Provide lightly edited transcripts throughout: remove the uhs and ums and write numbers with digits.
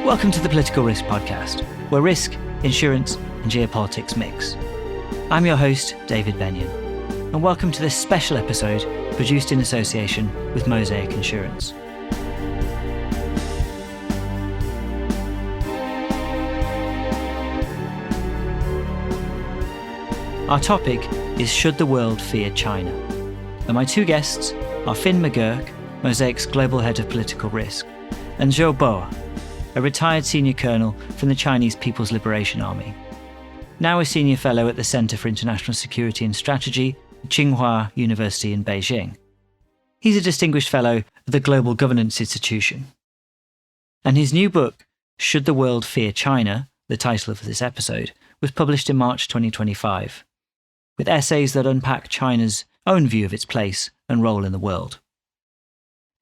Welcome to the Political Risk Podcast, where risk, insurance, and geopolitics mix. I'm your host, David Benyon, and welcome to this special episode produced in association with Mosaic Insurance. Our topic is Should the World Fear China? And my two guests are Finn McGuirk, Mosaic's Global Head of Political Risk, and Zhou Bo, a retired senior colonel from the Chinese People's Liberation Army, now a senior fellow at the Center for International Security and Strategy at Tsinghua University in Beijing. He's a distinguished fellow of the Global Governance Institution. And his new book, Should the World Fear China, the title of this episode, was published in March 2025, with essays that unpack China's own view of its place and role in the world.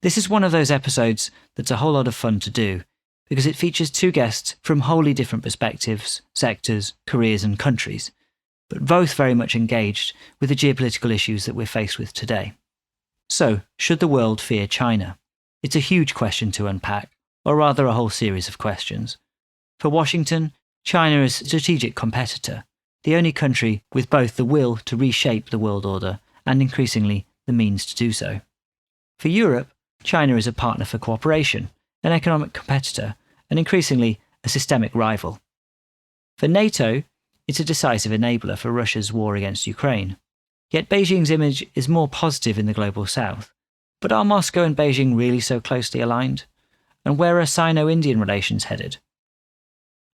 This is one of those episodes that's a whole lot of fun to do, because it features two guests from wholly different perspectives, sectors, careers and countries, but both very much engaged with the geopolitical issues that we're faced with today. So, should the world fear China? It's a huge question to unpack, or rather a whole series of questions. For Washington, China is a strategic competitor, the only country with both the will to reshape the world order and increasingly the means to do so. For Europe, China is a partner for cooperation, an economic competitor, and increasingly a systemic rival. For NATO, it's a decisive enabler for Russia's war against Ukraine. Yet Beijing's image is more positive in the global south. But are Moscow and Beijing really so closely aligned? And where are Sino-Indian relations headed?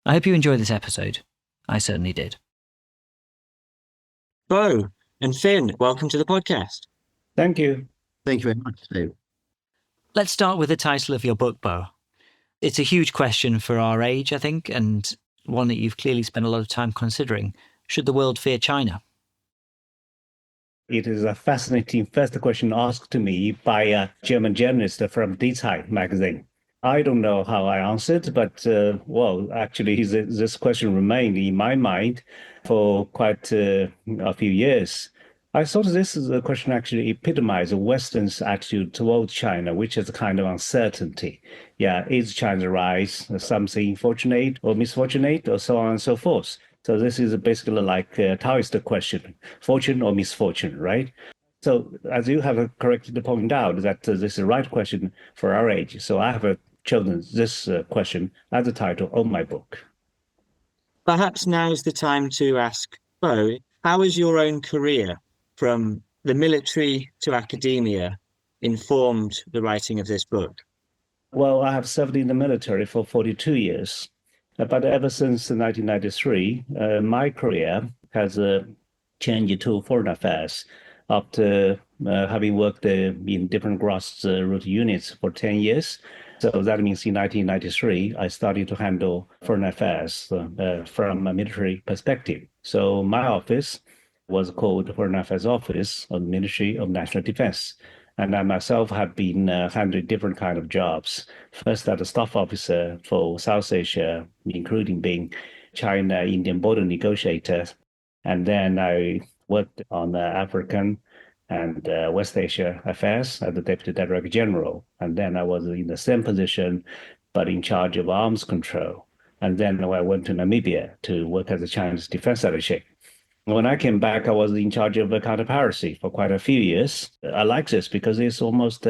I hope you enjoyed this episode. I certainly did. Bo and Finn, welcome to the podcast. Thank you. Thank you very much, Dave. Let's start with the title of your book, Bo. It's a huge question for our age, I think, and one that you've clearly spent a lot of time considering. Should the world fear China? It is a fascinating first question asked to me by a German journalist from Die magazine. I don't know how I answered, but actually this question remained in my mind for quite a few years. I thought this is a question actually epitomizes Western's attitude towards China, which is a kind of uncertainty. Yeah, is China's rise something fortunate or misfortunate, or so on and so forth? So this is basically like a Taoist question, fortune or misfortune, right? So as you have correctly pointed out, that this is the right question for our age. So I have chosen this question as the title of my book. Perhaps now's the time to ask Bo, how has your own career from the military to academia informed the writing of this book? Well, I have served in the military for 42 years, but ever since 1993, my career has changed to foreign affairs after having worked in different grassroots units for 10 years. So that means in 1993, I started to handle foreign affairs from a military perspective. So my office was called Foreign Affairs Office of the Ministry of National Defense. And I myself have been handling different kind of jobs. First, as a staff officer for South Asia, including being China-Indian border negotiator. And then I worked on the African and West Asia affairs as the Deputy Director General. And then I was in the same position, but in charge of arms control. And then I went to Namibia to work as a Chinese defense attaché. When I came back, I was in charge of counter-piracy for quite a few years. I like this because it's almost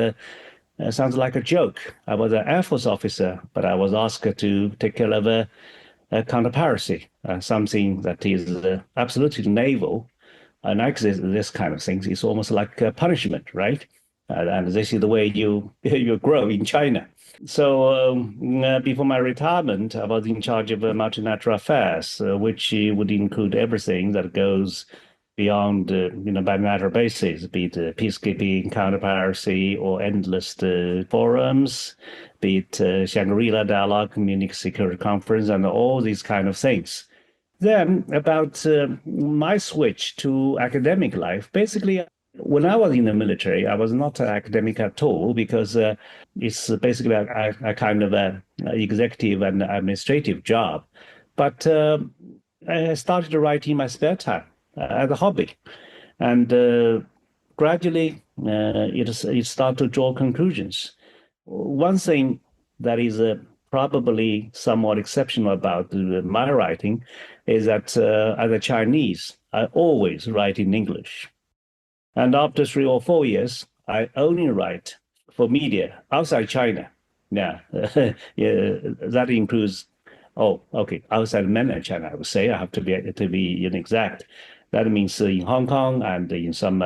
sounds like a joke. I was an Air Force officer, but I was asked to take care of counter-piracy, something that is absolutely naval. And like this kind of things, it's almost like a punishment, right? And this is the way you grow in China. So before my retirement, I was in charge of multilateral affairs, which would include everything that goes beyond, bilateral basis, be it peacekeeping, counter-piracy, or endless forums, be it Shangri-La Dialogue, Munich Security Conference, and all these kind of things. Then about my switch to academic life, basically, when I was in the military, I was not an academic at all because it's basically a kind of executive and administrative job. But I started to write in my spare time as a hobby. And gradually, it started to draw conclusions. One thing that is probably somewhat exceptional about my writing is that as a Chinese, I always write in English. And after 3 or 4 years, I only write for media outside China. Yeah, yeah, that includes, oh, okay, outside mainland China, I would say. I have to be exact. That means in Hong Kong and in some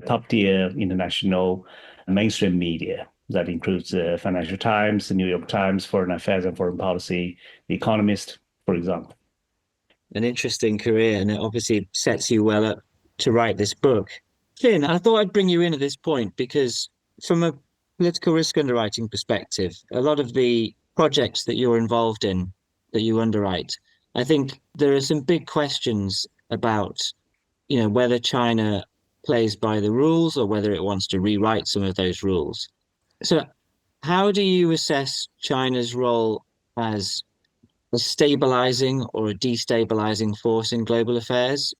top tier international mainstream media. That includes Financial Times, the New York Times, Foreign Affairs and Foreign Policy, The Economist, for example. An interesting career, and it obviously sets you well up to write this book. Finn, I thought I'd bring you in at this point because, from a political risk underwriting perspective, a lot of the projects that you're involved in, that you underwrite, I think there are some big questions about, whether China plays by the rules or whether it wants to rewrite some of those rules. So, how do you assess China's role as a stabilizing or a destabilizing force in global affairs,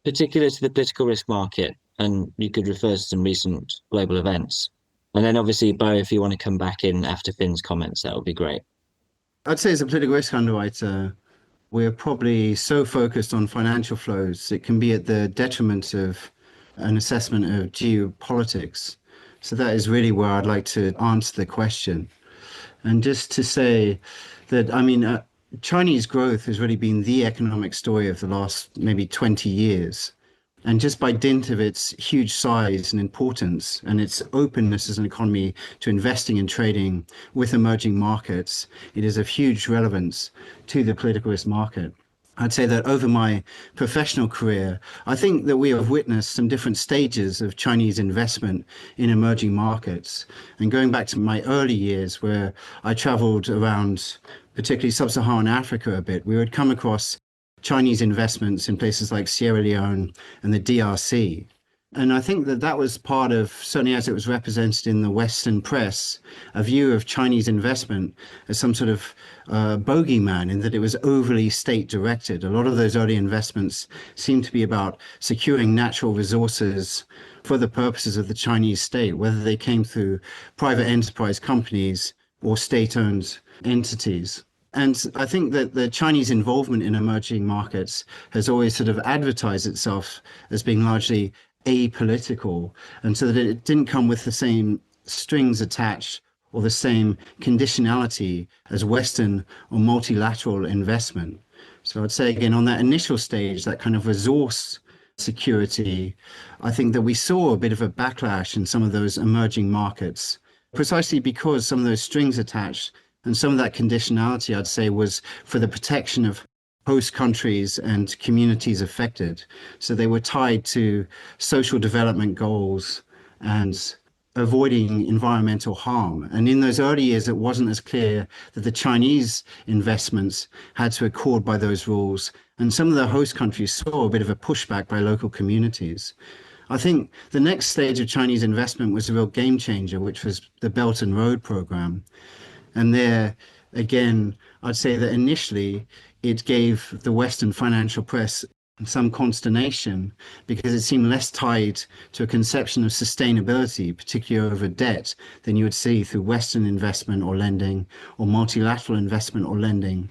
particular to the political risk market? And you could refer to some recent global events. And then obviously, Bo, if you want to come back in after Finn's comments, that would be great. I'd say as a political risk underwriter, we're probably so focused on financial flows, it can be at the detriment of an assessment of geopolitics. So that is really where I'd like to answer the question. And just to say that, Chinese growth has really been the economic story of the last maybe 20 years. And just by dint of its huge size and importance and its openness as an economy to investing and trading with emerging markets, it is of huge relevance to the political risk market. I'd say that over my professional career, I think that we have witnessed some different stages of Chinese investment in emerging markets. And going back to my early years where I traveled around, particularly sub-Saharan Africa a bit, we would come across Chinese investments in places like Sierra Leone and the DRC. And I think that that was part of, certainly as it was represented in the Western press, a view of Chinese investment as some sort of bogeyman, in that it was overly state-directed. A lot of those early investments seemed to be about securing natural resources for the purposes of the Chinese state, whether they came through private enterprise companies or state-owned entities. And I think that the Chinese involvement in emerging markets has always sort of advertised itself as being largely apolitical, and so that it didn't come with the same strings attached or the same conditionality as Western or multilateral investment. So I'd say again, on that initial stage, that kind of resource security, I think that we saw a bit of a backlash in some of those emerging markets, precisely because some of those strings attached and some of that conditionality, I'd say, was for the protection of host countries and communities affected. So they were tied to social development goals and avoiding environmental harm. And in those early years, it wasn't as clear that the Chinese investments had to accord by those rules. And some of the host countries saw a bit of a pushback by local communities. I think the next stage of Chinese investment was a real game changer, which was the Belt and Road program. And there, again, I'd say that initially it gave the Western financial press some consternation because it seemed less tied to a conception of sustainability, particularly over debt, than you would see through Western investment or lending or multilateral investment or lending.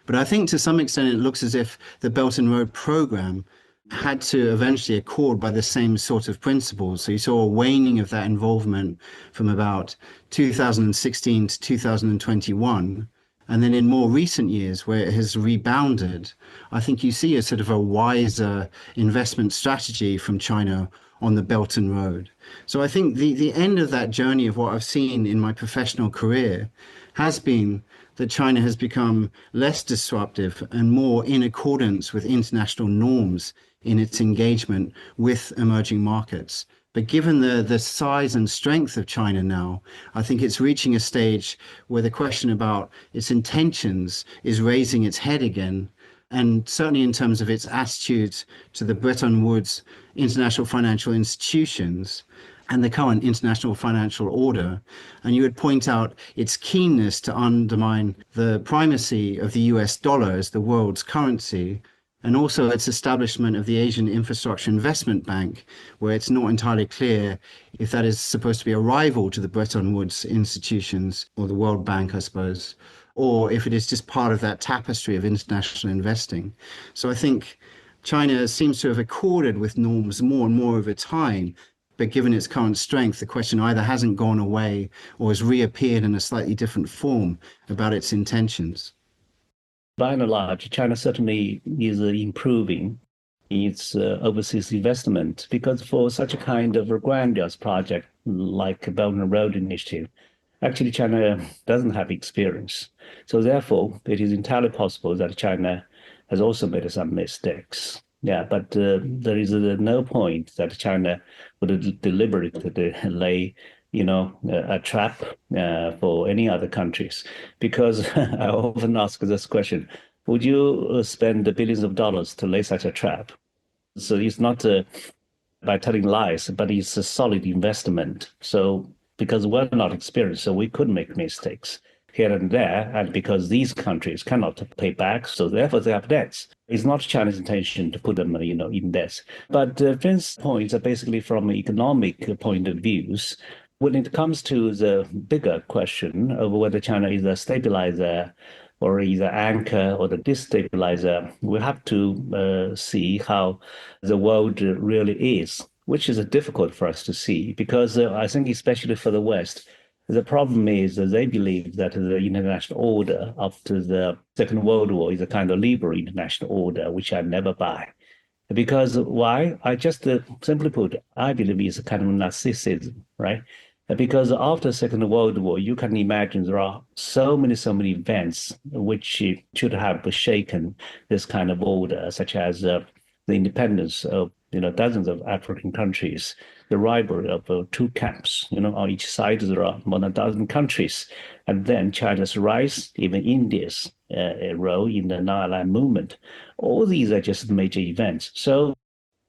But I think to some extent it looks as if the Belt and Road program had to eventually accord by the same sort of principles. So you saw a waning of that involvement from about 2016 to 2021. And then in more recent years, where it has rebounded, I think you see a sort of a wiser investment strategy from China on the Belt and Road. So I think the end of that journey of what I've seen in my professional career has been that China has become less disruptive and more in accordance with international norms in its engagement with emerging markets. But given the size and strength of China now, I think it's reaching a stage where the question about its intentions is raising its head again. And certainly in terms of its attitude to the Bretton Woods international financial institutions and the current international financial order. And you would point out its keenness to undermine the primacy of the US dollar as the world's currency, and also its establishment of the Asian Infrastructure Investment Bank, where it's not entirely clear if that is supposed to be a rival to the Bretton Woods institutions or the World Bank, I suppose, or if it is just part of that tapestry of international investing. So I think China seems to have accorded with norms more and more over time. But given its current strength, the question either hasn't gone away or has reappeared in a slightly different form about its intentions. By and large, China certainly is improving its overseas investment, because for such a kind of a grandiose project like the Belt and Road Initiative, actually China doesn't have experience. So therefore, it is entirely possible that China has also made some mistakes. Yeah, but there is no point that China would deliberately lay, a trap for any other countries. Because I often ask this question: would you spend billions of dollars to lay such a trap? So it's not by telling lies, but it's a solid investment. So because we're not experienced, so we could make mistakes here and there, and because these countries cannot pay back, so therefore they have debts. It's not China's intention to put them, in debts. But Finn's points are basically from economic point of views. When it comes to the bigger question of whether China is a stabilizer or is an anchor or the destabilizer, we have to see how the world really is, which is difficult for us to see, because I think especially for the West, the problem is that they believe that the international order after the Second World War is a kind of liberal international order, which I never buy. Because why? I just simply put, I believe it's a kind of narcissism, right? Because after the Second World War, you can imagine there are so many events which should have shaken this kind of order, such as the independence of dozens of African countries, the rivalry of two camps. On each side there are more than a dozen countries, and then China's rise, even India's role in the non-aligned movement. All these are just major events. So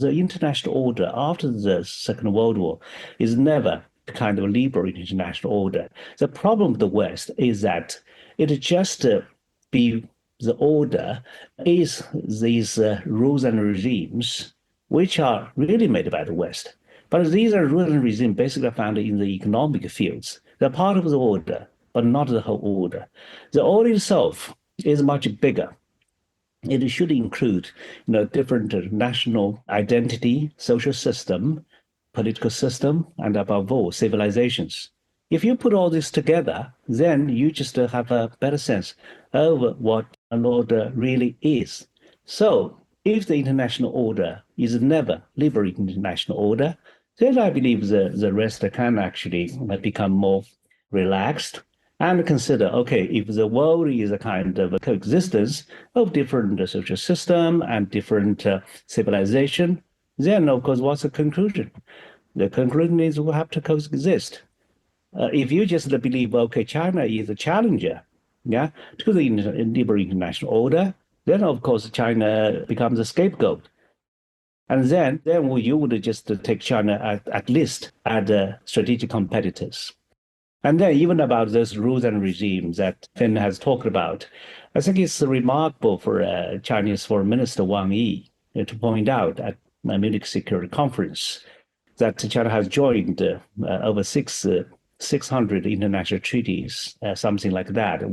the international order after the Second World War is never a kind of liberal international order. The problem with the West is that it just be the order is these rules and regimes which are really made by the West. But these are rules and regimes basically found in the economic fields. They're part of the order, but not the whole order. The order itself is much bigger. It should include, different national identity, social system, political system, and above all, civilizations. If you put all this together, then you just have a better sense of what an order really is. So if the international order is never liberal international order, then I believe the rest can actually become more relaxed and consider, okay, if the world is a kind of a coexistence of different social system and different civilization, then of course, what's the conclusion? The conclusion is we have to coexist. If you just believe, okay, China is a challenger, to the liberal international order, then of course China becomes a scapegoat. And then you would just take China at least as strategic competitors. And then even about those rules and regimes that Finn has talked about, I think it's remarkable for Chinese Foreign Minister Wang Yi to point out at the Munich Security Conference that China has joined over 600 international treaties, something like that.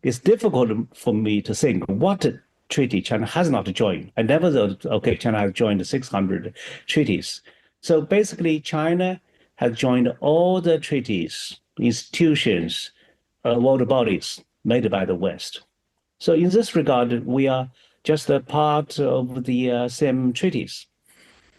It's difficult for me to think what treaty China has not joined. I never thought, okay, China has joined 600 treaties. So basically, China has joined all the treaties, institutions, world bodies made by the West. So in this regard, we are just a part of the same treaties.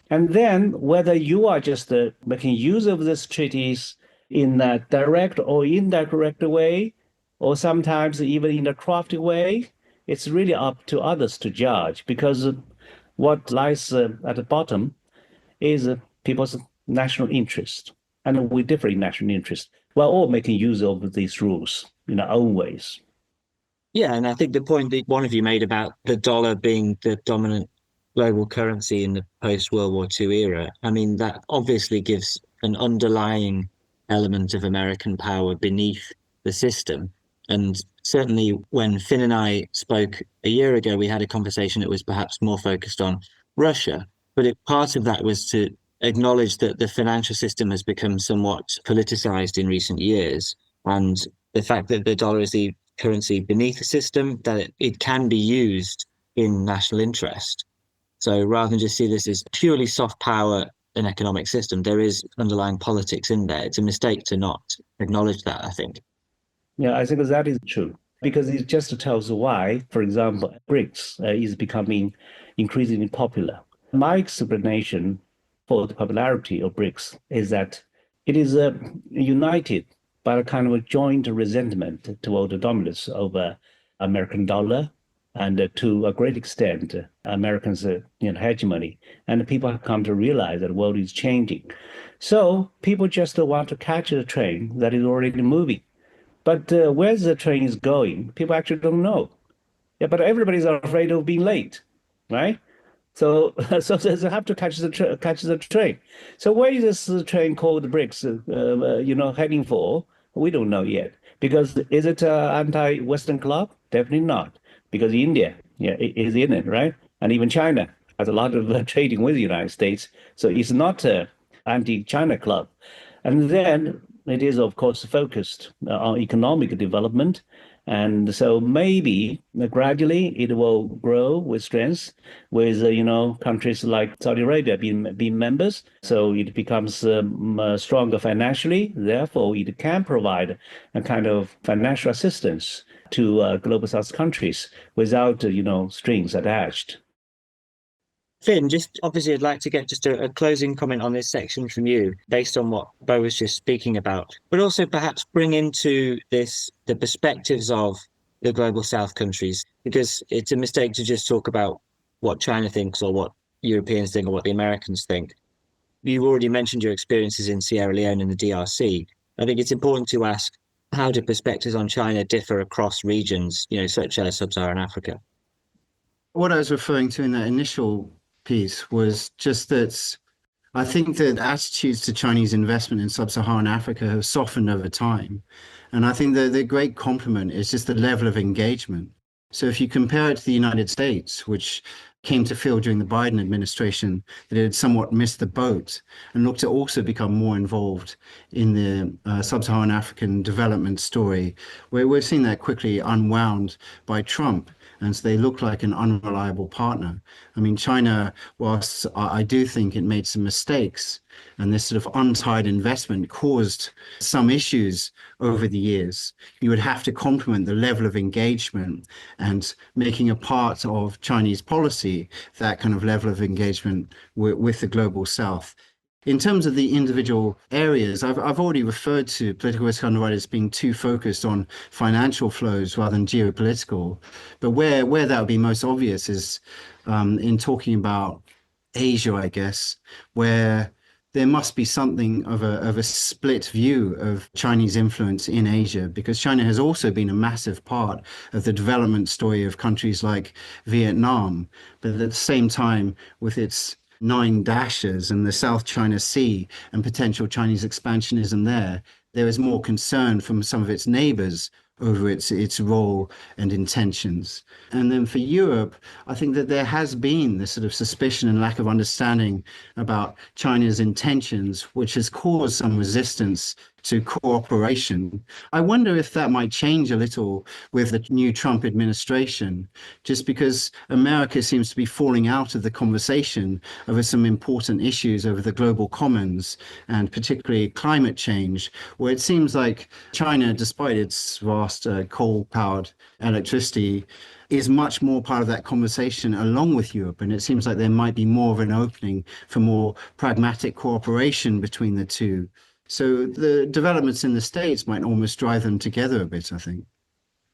And then whether you are just making use of these treaties in a direct or indirect way, or sometimes even in a crafty way, it's really up to others to judge, because what lies at the bottom is people's national interest. And we differ in national interest. We're all making use of these rules in our own ways. Yeah, and I think the point that one of you made about the dollar being the dominant global currency in the post-World War II era, I mean, that obviously gives an underlying element of American power beneath the system. And certainly when Finn and I spoke a year ago, we had a conversation that was perhaps more focused on Russia. But part of that was to acknowledge that the financial system has become somewhat politicized in recent years. And the fact that the dollar is the currency beneath the system, that it can be used in national interest. So rather than just see this as purely soft power and economic system, there is underlying politics in there. It's a mistake to not acknowledge that, I think. Yeah, I think that is true because it just tells why, for example, BRICS is becoming increasingly popular. My explanation for the popularity of BRICS is that it is united by a kind of a joint resentment toward the dominance over American dollar and to a great extent, Americans' hegemony. And people have come to realize that the world is changing. So people just want to catch the train that is already moving. But where the train is going, people actually don't know. Yeah, but everybody's afraid of being late, right? So, so they have to catch the train. So where is this train called BRICS, heading for? We don't know yet. Because is it an anti-Western club? Definitely not. Because India, is in it, right? And even China has a lot of trading with the United States. So it's not an anti-China club. And then it is, of course, focused on economic development. And so maybe gradually it will grow with strength with, countries like Saudi Arabia being members. So it becomes stronger financially. Therefore, it can provide a kind of financial assistance to global South countries without, strings attached. Finn, just obviously, I'd like to get just a closing comment on this section from you, based on what Bo was just speaking about, but also perhaps bring into this the perspectives of the global South countries, because it's a mistake to just talk about what China thinks or what Europeans think or what the Americans think. You already mentioned your experiences in Sierra Leone and the DRC. I think it's important to ask, how do perspectives on China differ across regions, such as Sub-Saharan Africa? What I was referring to in that initial piece was just that I think that attitudes to Chinese investment in sub-Saharan Africa have softened over time. And I think that the great compliment is just the level of engagement. So if you compare it to the United States, which came to feel during the Biden administration that it had somewhat missed the boat and looked to also become more involved in the sub-Saharan African development story, we're seeing that quickly unwound by Trump. And so they look like an unreliable partner. I mean, China, whilst I do think it made some mistakes, and this sort of untied investment caused some issues over the years, you would have to compliment the level of engagement and making a part of Chinese policy, that kind of level of engagement with the global South. In terms of the individual areas, I've already referred to political risk underwriters being too focused on financial flows rather than geopolitical. But where that would be most obvious is in talking about Asia, I guess, where there must be something of a split view of Chinese influence in Asia, because China has also been a massive part of the development story of countries like Vietnam. But at the same time, with its 9 dashes and the South China Sea and potential Chinese expansionism there is more concern from some of its neighbors over its role and intentions. And then for Europe, I think that there has been this sort of suspicion and lack of understanding about China's intentions, which has caused some resistance to cooperation. I wonder if that might change a little with the new Trump administration, just because America seems to be falling out of the conversation over some important issues over the global commons, and particularly climate change, where it seems like China, despite its vast coal-powered electricity, is much more part of that conversation along with Europe. And it seems like there might be more of an opening for more pragmatic cooperation between the two. So the developments in the States might almost drive them together a bit, I think.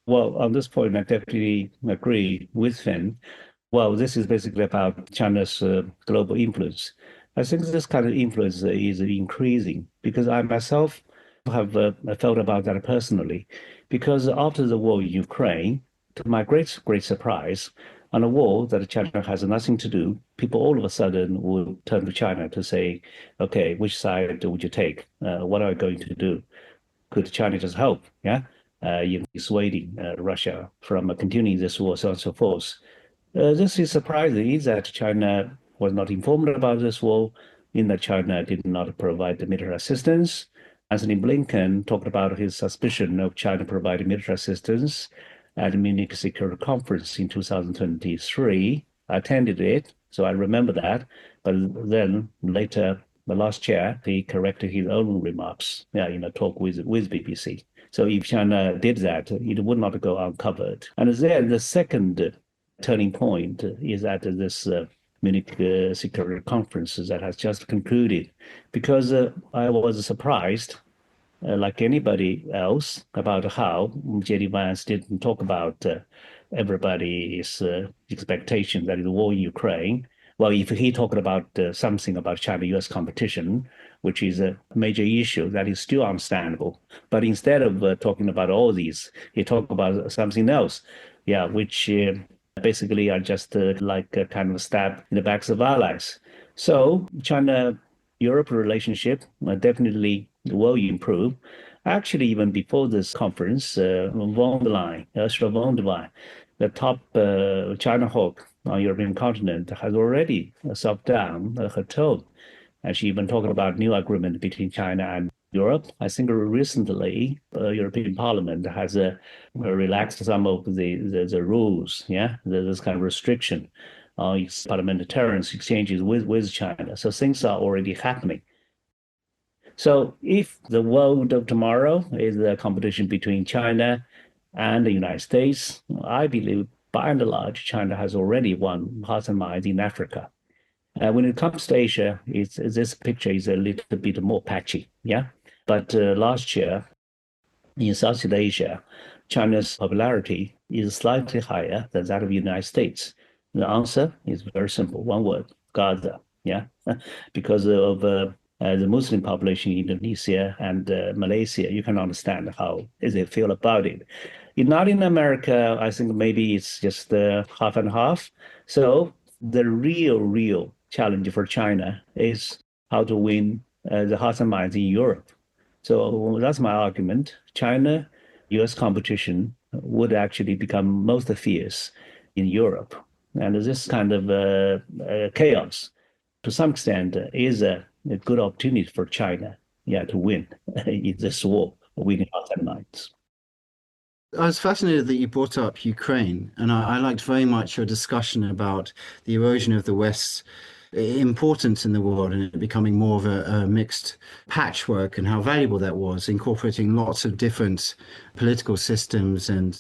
Well, on this point, I definitely agree with Finn. Well, this is basically about China's global influence. I think this kind of influence is increasing because I myself have felt about that personally. Because after the war in Ukraine, to my great surprise, on a war that China has nothing to do, people all of a sudden will turn to China to say, okay, which side would you take? What are you going to do? Could China just help? Yeah. in dissuading Russia from continuing this war, so on and so forth. This is surprising that China was not informed about this war, in that China did not provide the military assistance. Anthony Blinken talked about his suspicion of China providing military assistance at the Munich Security Conference in 2023. I attended it, so I remember that. But then later, the last year, he corrected his own remarks in a talk with BBC. So if China did that, it would not go uncovered. And then the second turning point is at this Munich Security Conference that has just concluded, because I was surprised, like anybody else, about how J.D. Vance didn't talk about everybody's expectation that is war in Ukraine. Well, if he talked about something about China-US competition, which is a major issue, that is still understandable. But instead of talking about all these, he talked about something else, which basically are just like a kind of a stab in the backs of allies. So China-Europe relationship definitely will improve. Actually, even before this conference, Ursula von der Leyen, the top China hawk on European continent, has already soft down her tone. And she even talked about new agreement between China and Europe. I think recently, European Parliament has relaxed some of the rules, this kind of restriction on its parliamentarian exchanges with China. So things are already happening. So if the world of tomorrow is a competition between China and the United States, I believe by and large, China has already won hearts and minds in Africa. When it comes to Asia, this picture is a little bit more patchy, But last year, in Southeast Asia, China's popularity is slightly higher than that of the United States. The answer is very simple, one word: Gaza, because of the Muslim population in Indonesia and Malaysia. You can understand how they feel about it. In Latin America, I think maybe it's just half and half. So the real challenge for China is how to win the hearts and minds in Europe. So that's my argument. China-US competition would actually become most fierce in Europe. And this kind of chaos, to some extent, is a good opportunity for China, to win in this war, winning hearts and minds. I was fascinated that you brought up Ukraine, and I liked very much your discussion about the erosion of the West's importance in the world and it becoming more of a mixed patchwork, and how valuable that was, incorporating lots of different political systems and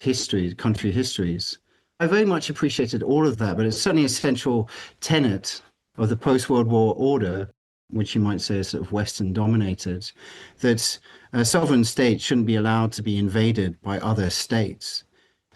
country histories. I very much appreciated all of that, but it's certainly a central tenet of the post-World War order, which you might say is sort of Western dominated, that a sovereign state shouldn't be allowed to be invaded by other states.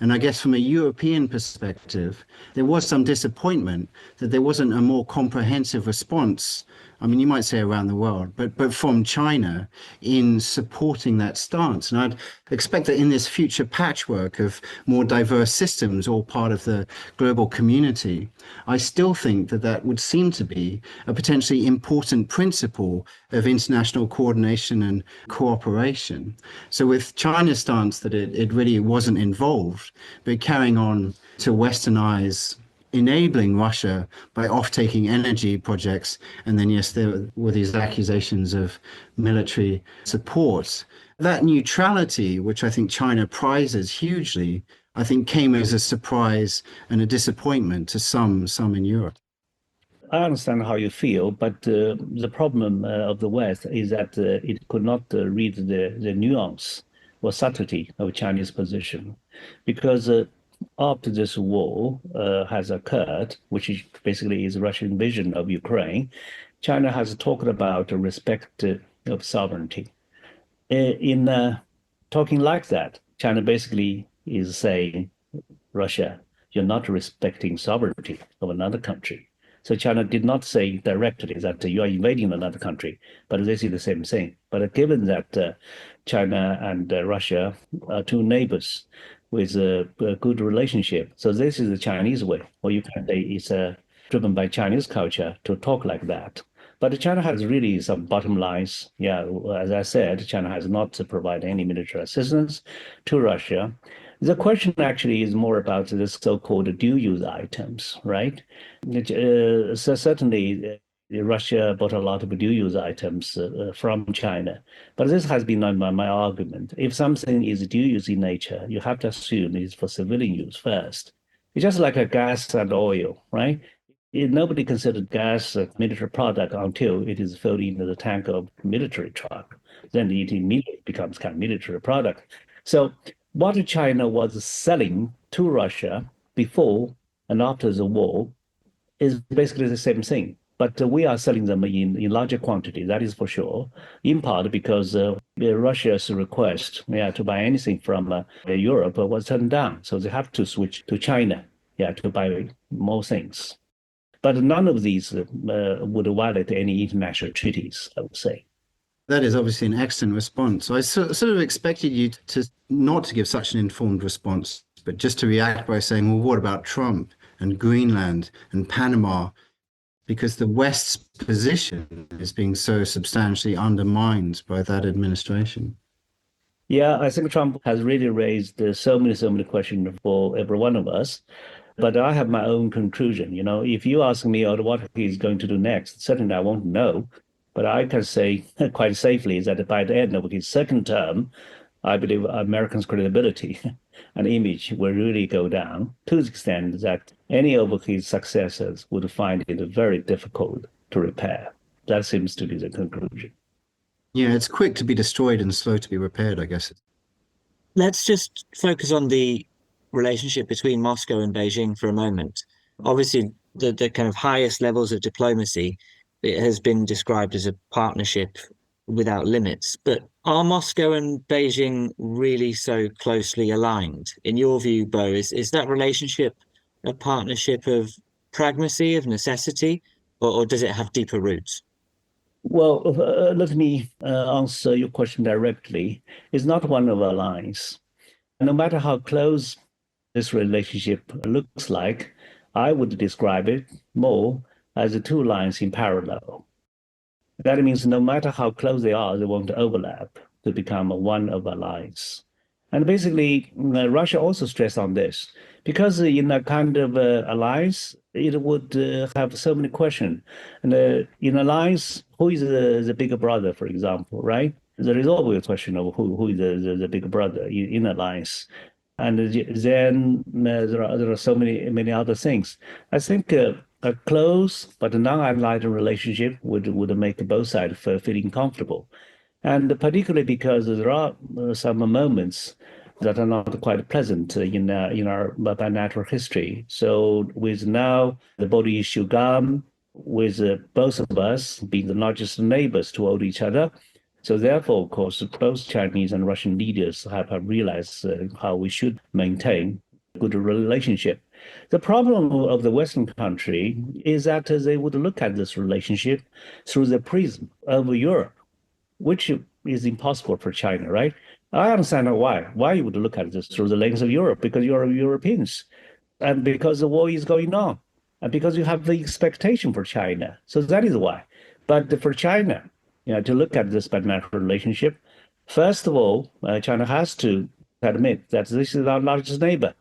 And I guess from a European perspective, there was some disappointment that there wasn't a more comprehensive response. I mean, you might say around the world, but from China in supporting that stance. And I'd expect that in this future patchwork of more diverse systems, all part of the global community, I still think that that would seem to be a potentially important principle of international coordination and cooperation. So with China's stance that it really wasn't involved, but carrying on to westernize, enabling Russia by off-taking energy projects. And then, yes, there were these accusations of military support. That neutrality, which I think China prizes hugely, I think came as a surprise and a disappointment to some in Europe. I understand how you feel, but the problem of the West is that it could not read the nuance or subtlety of Chinese position, because after this war has occurred, which is basically is Russian invasion of Ukraine, China has talked about respect of sovereignty. In talking like that, China basically is saying, Russia, you're not respecting sovereignty of another country. So China did not say directly that you are invading another country, but they say the same thing. But given that China and Russia are two neighbors with a good relationship, so this is the Chinese way, or you can say it's driven by Chinese culture to talk like that. But China has really some bottom lines. Yeah, as I said, China has not provided any military assistance to Russia. The question actually is more about the so-called dual-use items, right? So certainly, Russia bought a lot of dual-use items from China, but this has been my argument. If something is dual-use in nature, you have to assume it's for civilian use first. It's just like a gas and oil, right? Nobody considered gas a military product until it is filled into the tank of military truck. Then it immediately becomes kind of military product. So what China was selling to Russia before and after the war is basically the same thing. But we are selling them in larger quantity, that is for sure, in part because Russia's request to buy anything from Europe was turned down. So they have to switch to China to buy more things. But none of these would violate any international treaties, I would say. That is obviously an excellent response. So I sort of expected you to not to give such an informed response, but just to react by saying, well, what about Trump and Greenland and Panama? Because the West's position is being so substantially undermined by that administration. Yeah, I think Trump has really raised so many questions for every one of us. But I have my own conclusion. If you ask me what he's going to do next, certainly I won't know. But I can say quite safely that by the end of his second term, I believe Americans' credibility and image will really go down to the extent that any of his successors would find it very difficult to repair. That seems to be the conclusion. Yeah, it's quick to be destroyed and slow to be repaired, I guess. Let's just focus on the relationship between Moscow and Beijing for a moment. Obviously, the kind of highest levels of diplomacy, it has been described as a partnership without limits. But are Moscow and Beijing really so closely aligned? In your view, Bo, is that relationship a partnership of pragmacy, of necessity, or does it have deeper roots? Well, let me answer your question directly. It's not one of alliance. No matter how close this relationship looks like, I would describe it more as the two lines in parallel. That means no matter how close they are, they won't overlap to become one of allies. And basically, Russia also stressed on this because in a kind of alliance, it would have so many questions. And in alliance, who is the bigger brother, for example, right? There is always a question of who is the bigger brother in alliance. And then there are so many other things. I think a close but non-allied relationship would make both sides feeling comfortable. And particularly because there are some moments that are not quite pleasant in our bilateral history. So with now the border issue gone, with both of us being the largest neighbors toward each other, so therefore, of course, both Chinese and Russian leaders have realized how we should maintain a good relationship. The problem of the Western country is that they would look at this relationship through the prism of Europe, which is impossible for China, right? I understand why you would look at this through the lens of Europe, because you're Europeans, and because the war is going on, and because you have the expectation for China. So that is why. But for China, to look at this bilateral relationship, first of all, China has to admit that this is our largest neighbor,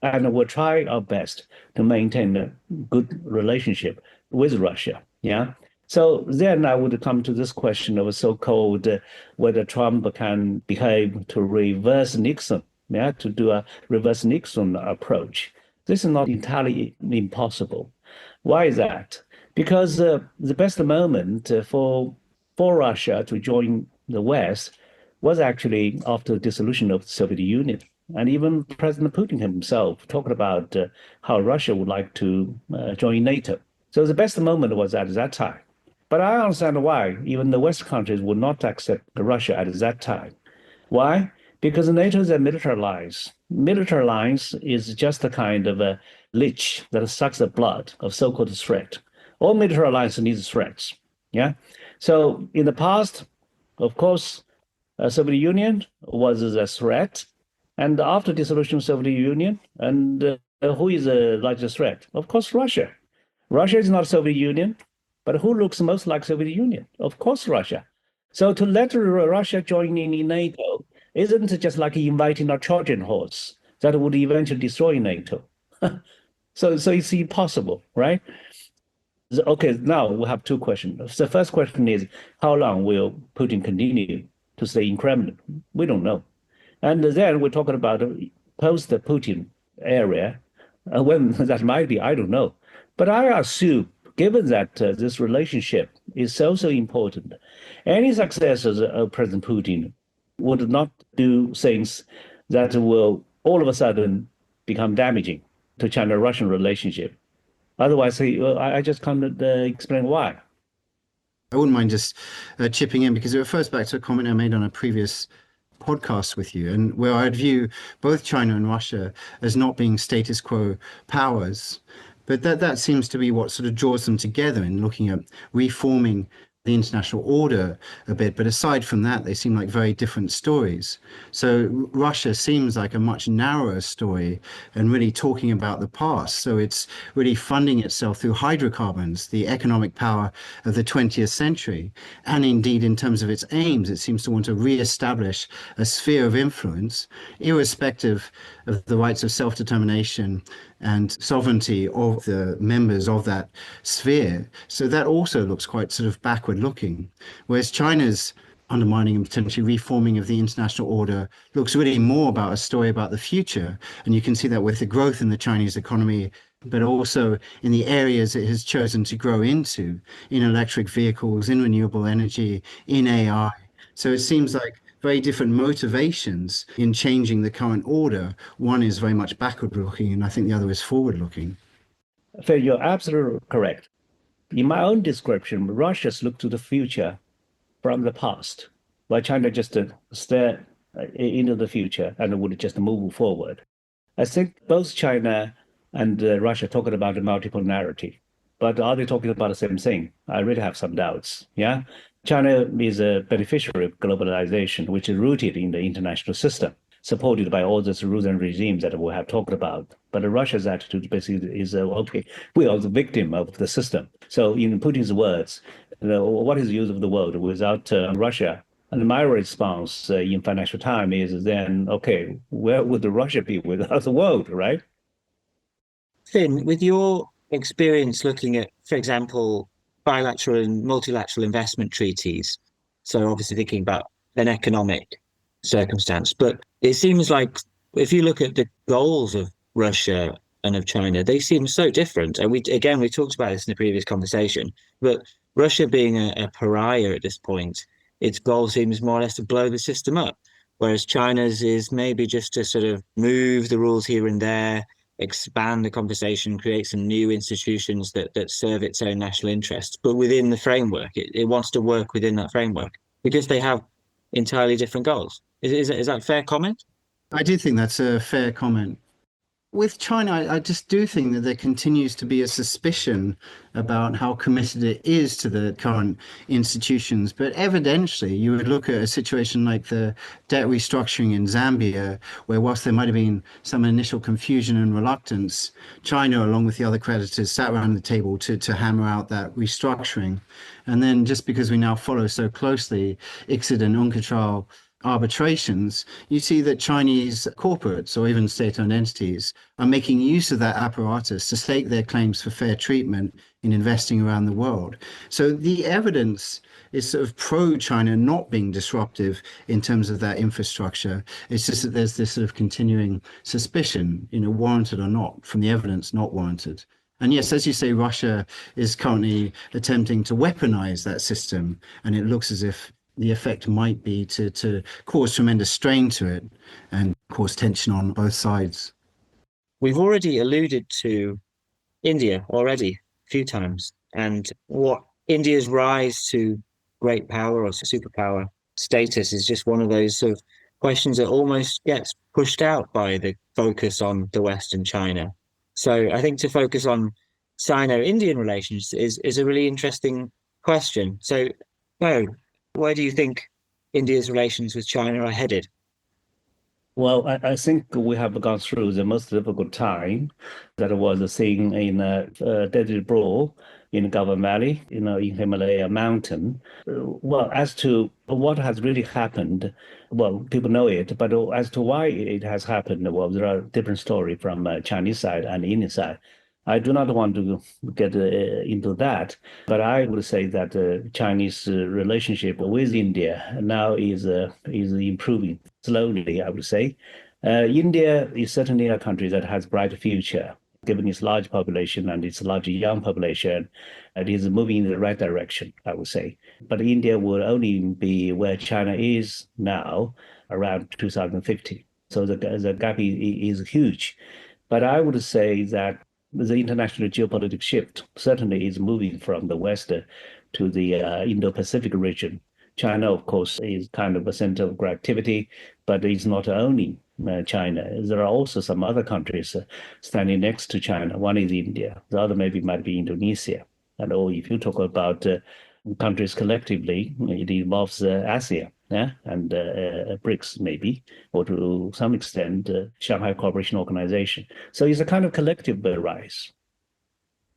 and we'll try our best to maintain a good relationship with Russia. Yeah. So then I would come to this question of so-called whether Trump can behave to reverse Nixon, to do a reverse Nixon approach. This is not entirely impossible. Why is that? Because the best moment for Russia to join the West was actually after the dissolution of the Soviet Union. And even President Putin himself talked about how Russia would like to join NATO. So the best moment was at that time. But I understand why even the West countries would not accept Russia at that time. Why? Because NATO is a military alliance. Military alliance is just a kind of a leech that sucks the blood of so-called threat. All military alliance needs threats. Yeah. So in the past, of course, Soviet Union was a threat, and after dissolution of Soviet Union, and who is the largest threat? Of course, Russia. Russia is not Soviet Union. But who looks most like Soviet Union? Of course, Russia. So to let Russia join in NATO isn't just like inviting a Trojan horse that would eventually destroy NATO. So it's impossible, right? Okay, now we have two questions. The first question is, how long will Putin continue to stay in Kremlin? We don't know. And then we're talking about post-Putin area. When that might be, I don't know. But I assume, given that this relationship is so important, any successors of President Putin would not do things that will all of a sudden become damaging to China-Russian relationship. Otherwise, I just can't explain why. I wouldn't mind just chipping in, because it refers back to a comment I made on a previous podcast with you, and where I'd view both China and Russia as not being status quo powers, but that seems to be what sort of draws them together in looking at reforming the international order a bit. But aside from that, they seem like very different stories. So Russia seems like a much narrower story and really talking about the past. So it's really funding itself through hydrocarbons, the economic power of the 20th century. And indeed, in terms of its aims, it seems to want to re-establish a sphere of influence, irrespective of the rights of self-determination and sovereignty of the members of that sphere. So that also looks quite sort of backward looking. Whereas China's undermining and potentially reforming of the international order looks really more about a story about the future. And you can see that with the growth in the Chinese economy, but also in the areas it has chosen to grow into, in electric vehicles, in renewable energy, in AI. So it seems like very different motivations in changing the current order. One is very much backward looking, and I think the other is forward looking. Phil, you're absolutely correct. In my own description, Russia's look to the future from the past, while China just stare into the future and would just move forward. I think both China and Russia talking about a multiple narrative, but are they talking about the same thing? I really have some doubts. Yeah, China is a beneficiary of globalization, which is rooted in the international system, supported by all these rules and regimes that we have talked about. But Russia's attitude basically is, okay, we are the victim of the system. So in Putin's words, what is the use of the world without Russia? And my response in Financial Times is then, okay, where would Russia be without the world, right? Finn, with your experience looking at, for example, bilateral and multilateral investment treaties, so obviously thinking about an economic circumstance, but it seems like if you look at the goals of Russia and of China, they seem so different. And we talked about this in the previous conversation, but Russia being a pariah at this point, its goal seems more or less to blow the system up, whereas China's is maybe just to sort of move the rules here and there, expand the conversation, create some new institutions that serve its own national interests, but within the framework. It wants to work within that framework because they have entirely different goals. Is that a fair comment? I do think that's a fair comment. With China, I just do think that there continues to be a suspicion about how committed it is to the current institutions. But evidently, you would look at a situation like the debt restructuring in Zambia, where whilst there might have been some initial confusion and reluctance, China, along with the other creditors, sat around the table to hammer out that restructuring. And then just because we now follow so closely ICSID and UNCTAD arbitrations, you see that Chinese corporates or even state-owned entities are making use of that apparatus to stake their claims for fair treatment in investing around the world. So the evidence is sort of pro-China not being disruptive in terms of that infrastructure. It's just that there's this sort of continuing suspicion, warranted or not, from the evidence not warranted. And yes, as you say, Russia is currently attempting to weaponize that system, and it looks as if the effect might be to cause tremendous strain to it and cause tension on both sides. We've already alluded to India already a few times, and what India's rise to great power or superpower status is just one of those sort of questions that almost gets pushed out by the focus on the West and China. So I think to focus on Sino-Indian relations is a really interesting question. So, where do you think India's relations with China are headed? Well, I think we have gone through the most difficult time that was seen in Desert Brawl in Gava Valley, in Himalaya mountain. Well, as to what has really happened, well, people know it, but as to why it has happened, well, there are different stories from Chinese side and Indian side. I do not want to get into that, but I would say that the Chinese relationship with India now is improving slowly, I would say. India is certainly a country that has bright future, given its large population and its large young population. It is moving in the right direction, I would say. But India will only be where China is now around 2050. So the gap is huge. But I would say that the international geopolitical shift certainly is moving from the West to the Indo-Pacific region. China, of course, is kind of a center of gravity, but it's not only China. There are also some other countries standing next to China. One is India. The other maybe might be Indonesia. And or if you talk about countries collectively, it involves ASEAN, yeah, and BRICS maybe, or to some extent, Shanghai Cooperation Organization. So it's a kind of collective rise.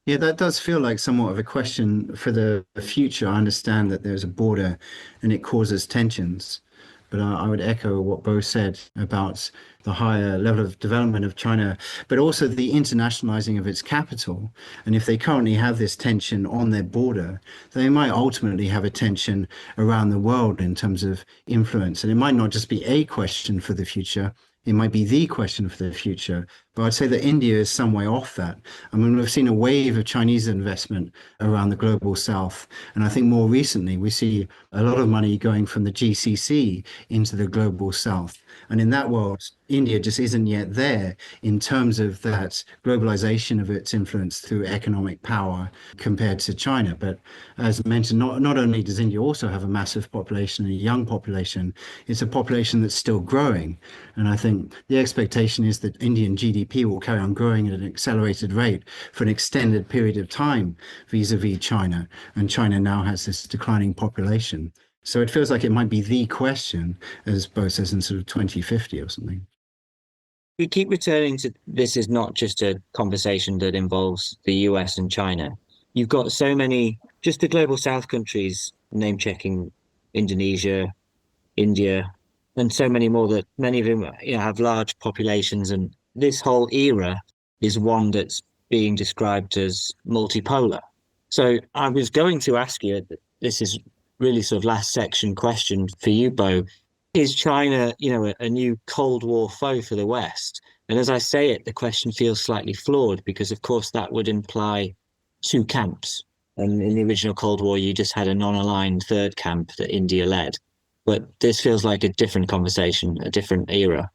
Yeah, that does feel like somewhat of a question for the future. I understand that there's a border and it causes tensions, but I would echo what Bo said about the higher level of development of China, but also the internationalizing of its capital. And if they currently have this tension on their border, they might ultimately have a tension around the world in terms of influence. And it might not just be a question for the future, it might be the question for the future. But I'd say that India is some way off that. I mean, we've seen a wave of Chinese investment around the global south. And I think more recently, we see a lot of money going from the GCC into the global south. And in that world, India just isn't yet there in terms of that globalization of its influence through economic power compared to China. But as mentioned, not only does India also have a massive population and a young population, it's a population that's still growing. And I think the expectation is that Indian GDP will carry on growing at an accelerated rate for an extended period of time vis-a-vis China. And China now has this declining population. So it feels like it might be the question, as Bo says, in sort of 2050 or something. We keep returning to this is not just a conversation that involves the US and China. You've got so many, just the global South countries, name checking Indonesia, India, and so many more that many of them have large populations. And this whole era is one that's being described as multipolar. So I was going to ask you, this is really sort of last section question for you, Bo. Is China, a new Cold War foe for the West? And as I say it, the question feels slightly flawed because, of course, that would imply two camps. And in the original Cold War, you just had a non-aligned third camp that India led. But this feels like a different conversation, a different era.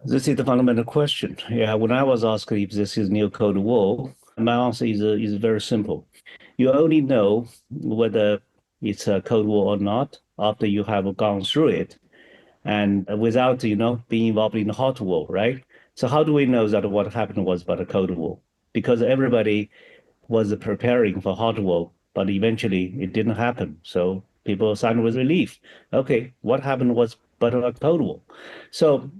This is the fundamental question. Yeah, when I was asked if this is new Cold War, my answer is very simple. You only know whether it's a Cold War or not after you have gone through it, and without being involved in the hot war, right? So how do we know that what happened was but a Cold War? Because everybody was preparing for hot war, but eventually it didn't happen. So people signed with relief. Okay, what happened was but a Cold War. So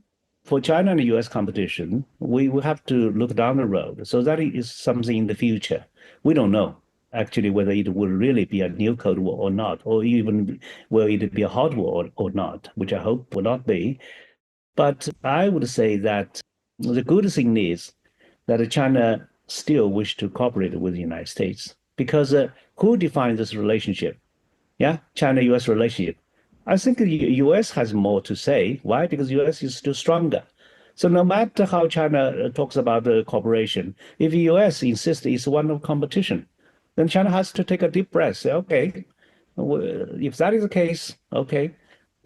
for China and the US competition, we will have to look down the road. So that is something in the future. We don't know actually whether it will really be a new Cold War or not, or even will it be a hot war or not, which I hope will not be. But I would say that the good thing is that China still wish to cooperate with the United States because who defines this relationship? Yeah, China-US relationship. I think the US has more to say. Why? Because the US is still stronger. So no matter how China talks about the cooperation, if the US insists it's one of competition, then China has to take a deep breath. Say, okay, if that is the case, okay,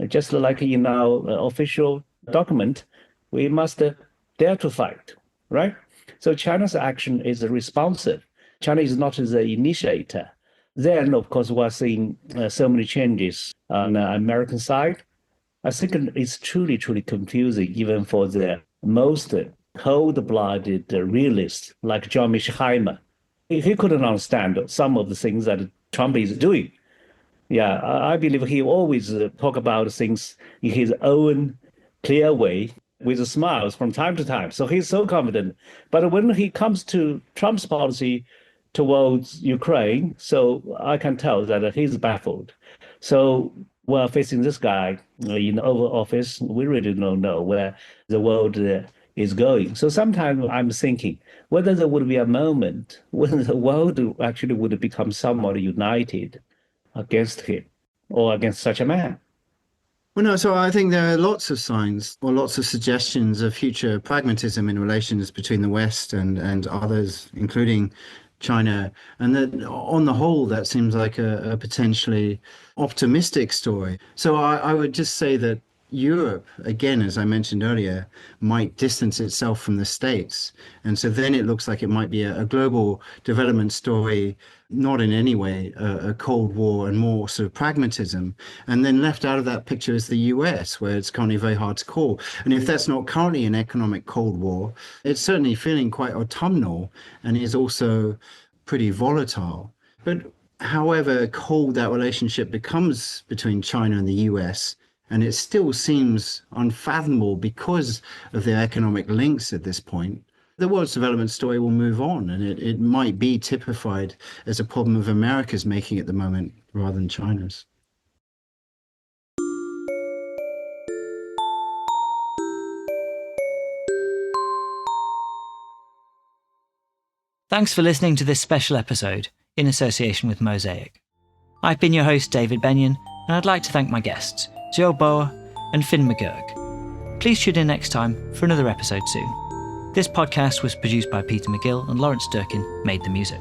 just like in our official document, we must dare to fight, right? So China's action is responsive. China is not the initiator. Then, of course, we're seeing so many changes on the American side. I think it's truly, truly confusing, even for the most cold-blooded realists like John Mearsheimer. He couldn't understand some of the things that Trump is doing. Yeah, I believe he always talk about things in his own clear way. with smiles from time to time. So he's so confident. But when he comes to Trump's policy towards Ukraine, so I can tell that he's baffled. So while facing this guy in the Oval Office, we really don't know where the world is going. So sometimes I'm thinking whether there would be a moment when the world actually would become somewhat united against him or against such a man. Well, no, so I think there are lots of signs or lots of suggestions of future pragmatism in relations between the West and others, including China. And that on the whole, that seems like a potentially optimistic story. So I would just say that Europe, again, as I mentioned earlier, might distance itself from the States. And so then it looks like it might be a global development story, not in any way a Cold War and more sort of pragmatism. And then left out of that picture is the US, where it's currently very hard to call. And if that's not currently an economic Cold War, it's certainly feeling quite autumnal and is also pretty volatile. But however cold that relationship becomes between China and the US, and it still seems unfathomable because of their economic links at this point, the world's development story will move on, and it might be typified as a problem of America's making at the moment rather than China's. Thanks for listening to this special episode in association with Mosaic. I've been your host, David Benyon, and I'd like to thank my guests, Zhou Bo and Finn McGuirk. Please tune in next time for another episode soon. This podcast was produced by Peter McGill, and Lawrence Durkin made the music.